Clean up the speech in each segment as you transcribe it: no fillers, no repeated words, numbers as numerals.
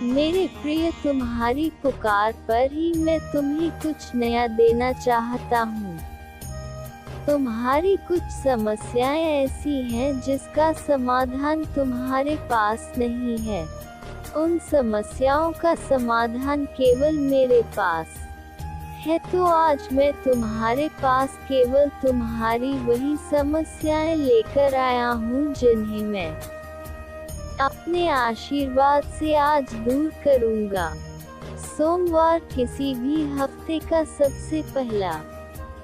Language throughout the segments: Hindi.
मेरे प्रिय, तुम्हारी पुकार पर ही मैं तुम्हें कुछ नया देना चाहता हूँ। तुम्हारी कुछ समस्याएं ऐसी हैं जिसका समाधान तुम्हारे पास नहीं है। उन समस्याओं का समाधान केवल मेरे पास है। तो आज मैं तुम्हारे पास केवल तुम्हारी वही समस्याएं लेकर आया हूँ जिन्हें मैं अपने आशीर्वाद से आज दूर करूँगा। सोमवार किसी भी हफ्ते का सबसे पहला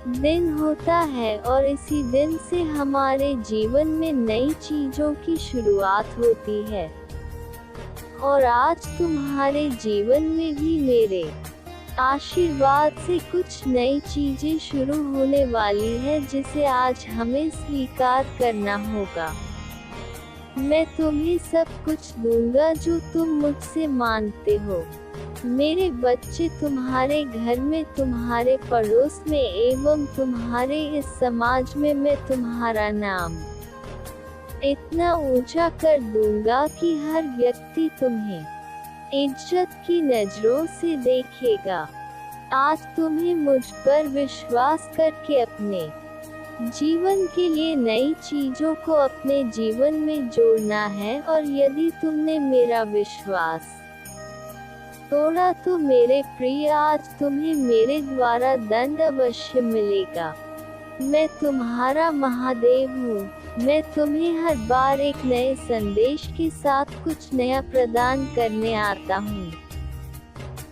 दिन होता है और इसी दिन से हमारे जीवन में नई चीजों की शुरुआत होती है। और आज तुम्हारे जीवन में भी मेरे आशीर्वाद से कुछ नई चीजें शुरू होने वाली है जिसे आज हमें स्वीकार करना होगा। मैं तुम्हें सब कुछ दूंगा जो तुम मुझसे मांगते हो। मेरे बच्चे, तुम्हारे घर में, तुम्हारे पड़ोस में एवं तुम्हारे इस समाज में मैं तुम्हारा नाम इतना ऊंचा कर दूंगा कि हर व्यक्ति तुम्हें इज्जत की नजरों से देखेगा। आज तुम्हें मुझ पर विश्वास करके अपने जीवन के लिए नई चीजों को अपने जीवन में जोड़ना है। और यदि तुमने मेरा विश्वास तोड़ा तो मेरे प्रिय, आज तुम्हें मेरे द्वारा दंड अवश्य मिलेगा। मैं तुम्हारा महादेव हूँ। मैं तुम्हें हर बार एक नए संदेश के साथ कुछ नया प्रदान करने आता हूँ,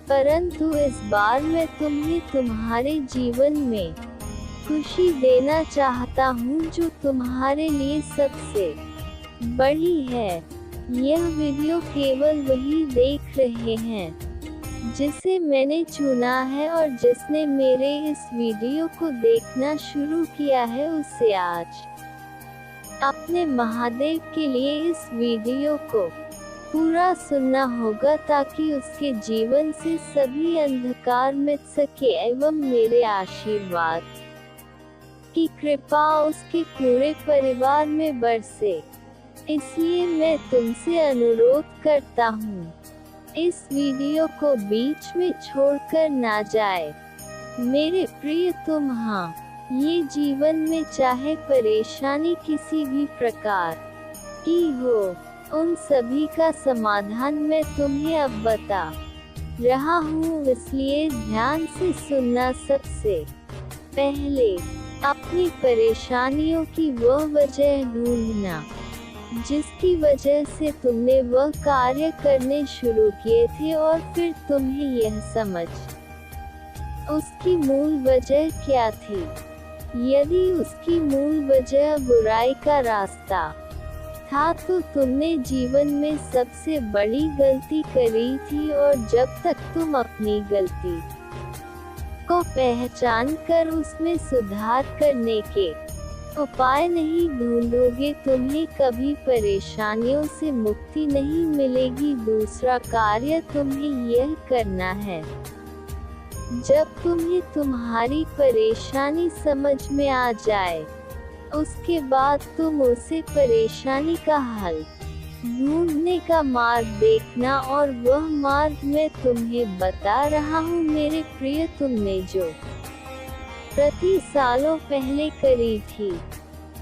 परंतु इस बार मैं तुम्हें तुम्हारे जीवन में खुशी देना चाहता हूँ जो तुम्हारे लिए सबसे बड़ी है। यह वीडियो केवल वही देख रहे हैं जिसे मैंने चुना है, और जिसने मेरे इस वीडियो को देखना शुरू किया है उसे आज अपने महादेव के लिए इस वीडियो को पूरा सुनना होगा ताकि उसके जीवन से सभी अंधकार मिट सके एवं मेरे आशीर्वाद की कृपा उसके पूरे परिवार में बरसे। इसलिए मैं तुमसे अनुरोध करता हूँ, इस वीडियो को बीच में छोड़कर ना जाए। मेरे प्रिय, तुम ये जीवन में चाहे परेशानी किसी भी प्रकार की हो, उन सभी का समाधान मैं तुम्हें अब बता रहा हूँ। इसलिए ध्यान से सुनना। सबसे पहले अपनी परेशानियों की वह वजह ढूंढना जिसकी वजह से तुमने वह कार्य करने शुरू किए थे, और फिर तुम्हें यह समझ उसकी मूल वजह क्या थी। यदि उसकी मूल वजह बुराई का रास्ता था तो तुमने जीवन में सबसे बड़ी गलती करी थी। और जब तक तुम अपनी गलती को पहचान कर उसमें सुधार करने के उपाय नहीं ढूंढोगे, तुम्हें कभी परेशानियों से मुक्ति नहीं मिलेगी। दूसरा कार्य तुम्हें यह करना है, जब तुम्हें तुम्हारी परेशानी समझ में आ जाए, उसके बाद तुम उसे परेशानी का हल ढूंढने का मार्ग देखना। और वह मार्ग मैं तुम्हें बता रहा हूँ मेरे प्रिय। तुमने जो गलती सालों पहले करी थी,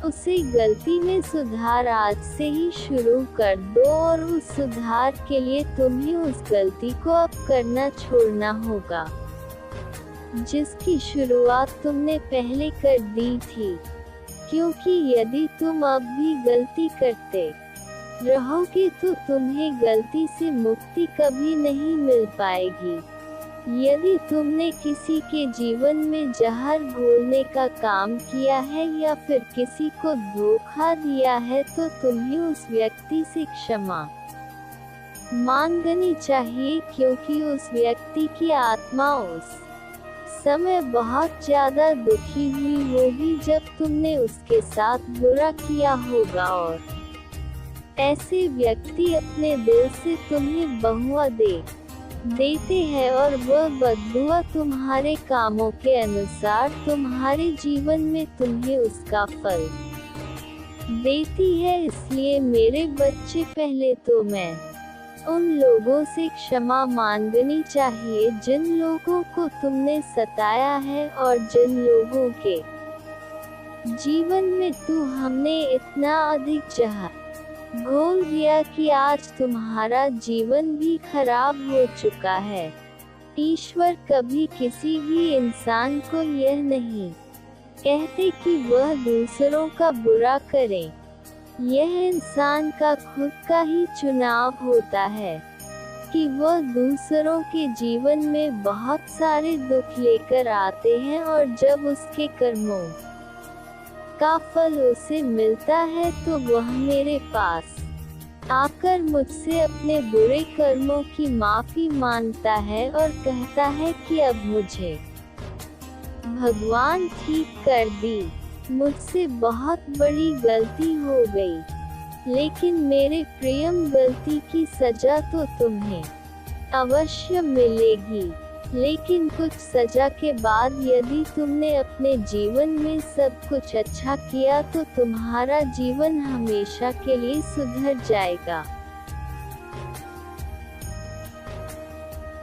उसे गलती में सुधार आज से ही शुरू कर दो। और उस सुधार के लिए तुम्हें उस गलती को अब करना छोड़ना होगा जिसकी शुरुआत तुमने पहले कर दी थी। क्योंकि यदि तुम अब भी गलती करते रहोगे तो तुम्हें गलती से मुक्ति कभी नहीं मिल पाएगी। यदि तुमने किसी के जीवन में जहर घोलने का काम किया है या फिर किसी को धोखा दिया है तो तुम्हें उस व्यक्ति से क्षमा मांगनी चाहिए, क्योंकि उस व्यक्ति की आत्मा उस समय बहुत ज्यादा दुखी हुई होगी जब तुमने उसके साथ बुरा किया होगा। और ऐसे व्यक्ति अपने दिल से तुम्हें बहुआ देते हैं, और वह बददुआ तुम्हारे कामों के अनुसार तुम्हारे जीवन में तुम्हें उसका फल देती है। इसलिए मेरे बच्चे, पहले तो मैं उन लोगों से क्षमा मांगनी चाहिए जिन लोगों को तुमने सताया है और जिन लोगों के जीवन में तू हमने इतना अधिक चाहा घोल दिया कि आज तुम्हारा जीवन भी खराब हो चुका है। ईश्वर कभी किसी भी इंसान को यह नहीं कहते कि वह दूसरों का बुरा करे। यह इंसान का खुद का ही चुनाव होता है कि वह दूसरों के जीवन में बहुत सारे दुख लेकर आते हैं और जब उसके कर्मों का फल उसे मिलता है तो वह मेरे पास आकर मुझसे अपने बुरे कर्मों की माफी मांगता है और कहता है कि अब मुझे भगवान ठीक कर दी, मुझसे बहुत बड़ी गलती हो गई। लेकिन मेरे प्रियम, गलती की सजा तो तुम्हें अवश्य मिलेगी, लेकिन कुछ सजा के बाद यदि तुमने अपने जीवन में सब कुछ अच्छा किया तो तुम्हारा जीवन हमेशा के लिए सुधर जाएगा।